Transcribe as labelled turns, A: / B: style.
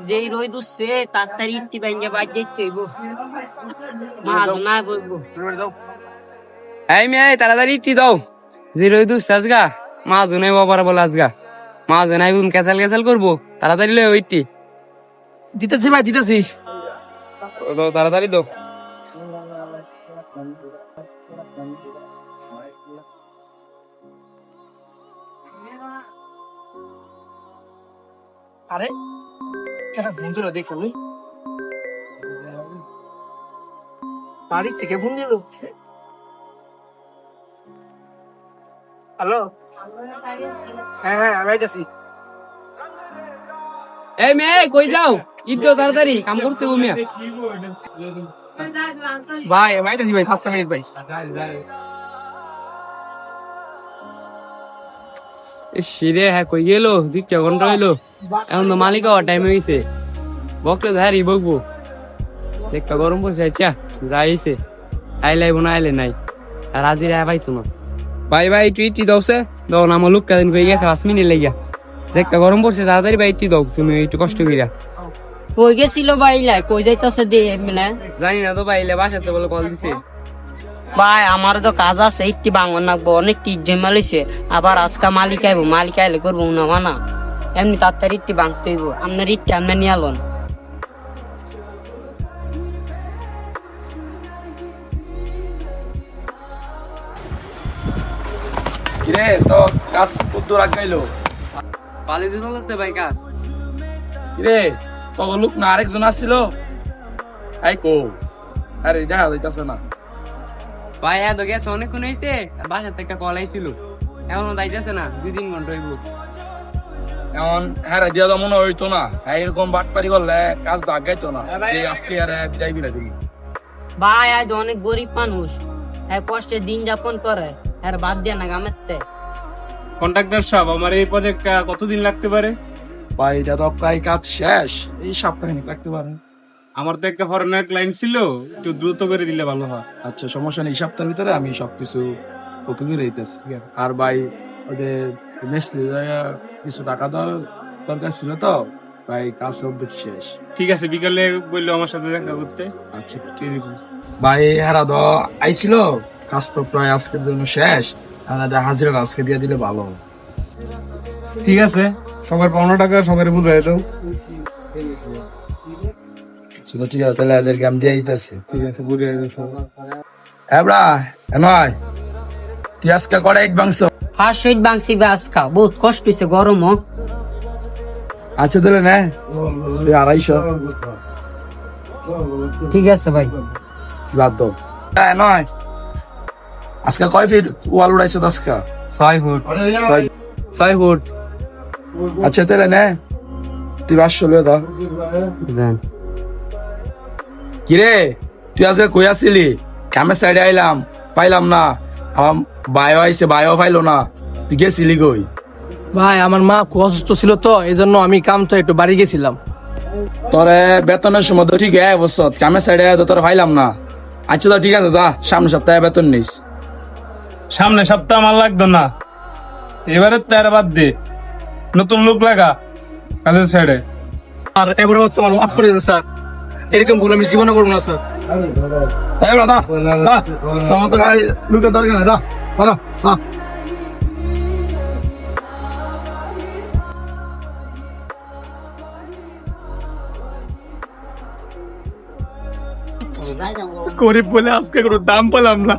A: যেই রোদ উঠছে তাড়াতাড়ি ইট্টি ভাঙ্গে বাজ যেতে হইব। মা না বলবো
B: এই মেয়ে তাড়াতাড়ি ইট্টি দাও, যে রোদ উঠছে আজগা মা জনে বাবার বলে আজগা মা জনাই ক্যাসাল ক্যাসাল করবো, তাড়াতাড়ি লই ইট্টি।
C: দিতেছি ভাই দিতেছি।
B: তাড়াতাড়ি দাও।
C: আরে ফোন দিল দেখো, বাড়ির থেকে ফোন দিল। হ্যালো, হ্যাঁ হ্যাঁ আমি আইতাছি।
B: এই মেয়ে কই যাও? ঈদ দাও তাড়াতাড়ি, কাম করতে হবে মিয়া।
C: ভাই আমি আইতাছি ভাই, 5 মিনিট ভাই।
B: শিরে হ্যাঁ কই গেল? 2 ঘন্টা হইলো, এখন তো মালিক হওয়ার টাইম হয়েছে। বকলে ধারি বকবো, একটা গরম পড়ছে। আচ্ছা যাইছে, আইলে আইব না আইলে নাই, আর আজি রে পাইতো না। ভাই ভাই তুই ইটি দাওছে দাও না, আমার লোক কাদিন কই গেছে 5 মিনিট লেগিয়া। একটা গরম পড়ছে, তাড়াতাড়ি ভাই ইটি দাও তুমি, একটু কষ্ট কইরা।
A: কই গেছিল বাইলা, কই যাইতাছে দে মানে
B: জানি না তো বাইলে বাসাতে বলে কল দিছে।
A: ভাই আমার তো কাজ আছে, ইট্টি ভাঙন নাকবো, অনেক টিট জমা লইছে। আবার আজকা মালিক আইব, মালিক আইলে করবো না মানা। এমনি তাড়াতাড়ি ইট্টি ভাঙতে হইব। আপনার ইট্টি আপনি নিয়ে আলোন।
D: কিরে তো কাজ কদ্দুর আগাইলো?
B: পালিয়ে চলেছে ভাই কাজ।
D: কিরে তখন লোক না আরেকজন আসছিল, আই কো আরে দেখা যাইতাছে না।
B: ভাই হ্যাঁ তো গেছে, অনেকক্ষণ হয়েছে, বাসার থেকে কল আইছিল, এখনো যাইতেছে না, 2-3 ঘন্টা হইব।
D: এমন হ্যাঁ দিয়া তো মনে হইতো না, হ্যাঁ এরকম বাটপারি করলে কাজ তো আগাইতো না। আজকে আর বিদায় বিদায় দিবি।
A: ভাই আজ অনেক গরিব মানুষ, হ্যাঁ কষ্টে দিন যাপন করে, হ্যাঁ বাদ দিয়ে না গামেতে।
E: কন্ট্রাক্টর সাহেব, আমার এই প্রজেক্টটা কতদিন লাগতে পারে?
D: ভাই এটা তো প্রায় কাজ শেষ, এই সপ্তাহে লাগতে পারে।
E: আমার তো একটা ফরেনার ক্লায়েন্ট ছিল, একটু দ্রুত করে দিলে ভালো হয়।
D: আচ্ছা সমস্যা নেই, এই সপ্তাহের ভিতরে আমি সবকিছু ওকে করে দিতেছি। আর ভাই ওদের মিস্ত্রি কিছু টাকা দেওয়ার দরকার ছিল তো, ভাই কাজ অর্ধেক শেষ।
E: ঠিক আছে, বিকালে বললো আমার সাথে দেখা করতে।
D: আচ্ছা ঠিক আছে ভাই, হেরা তো আইছিল, কাজ তো প্রায় আজকের জন্য শেষ, হাজিরা আজকে দিয়ে দিলে ভালো হবে।
E: ঠিক আছে, সবার পাওনা টাকা সবার বুঝাই দাও।
D: ঠিক আছে, তাহলে এদেরকে আমি দিয়ে দিতেছি।
E: ঠিক আছে, বুঝে দাও।
D: হ্যাঁ ব্রা, নয় তুই আজকে কটা ইট মাংস?
A: ফার্স্ট সুইট বাংসি আজকা বহুত কষ্ট হয়েছে, গরম।
D: আচ্ছা তাহলে নে 250।
A: ঠিক আছে ভাই।
D: লাদ দাও। হ্যাঁ নয় আজকে কয় ফিট ওয়াল উড়াইছো? 10 কা
B: 6 ফুট। 6 ফুট।
D: আচ্ছা তাহলে নে তুই 500 লয়ে দাও।
B: দেন।
D: কিরে তুই আজকে কই আসিলি? কামের সাইডে আইলাম, পাইলাম না। আমার বায়ো আইছে, বায়ো পাইলো না। তুই গেছিলি কই?
C: ভাই আমার মা খুব অসুস্থ ছিল তো, এই জন্য আমি কাম তো একটু বাড়ি গেছিলাম।
D: তোরে বেতনের সময় তো ঠিক বছর কামের সাইডে তো তোর পাইলাম না। আচ্ছা তো ঠিক আছে, যা সামনে সপ্তাহে বেতন নিস।
E: সামনে সপ্তাহ আমার লাগতো না, এবারে তার বাদ দে, নতুন লোক লাগা কাজের সাইডে।
C: আর এবারে তোমার মাফ করে দেন স্যার, এরকম ভুল আমি জীবনে করবো না স্যার।
D: তোমার তো লোকের দরকার নেই, যা।
C: গরিব বলে আজকে কোনো দাম পেলাম না।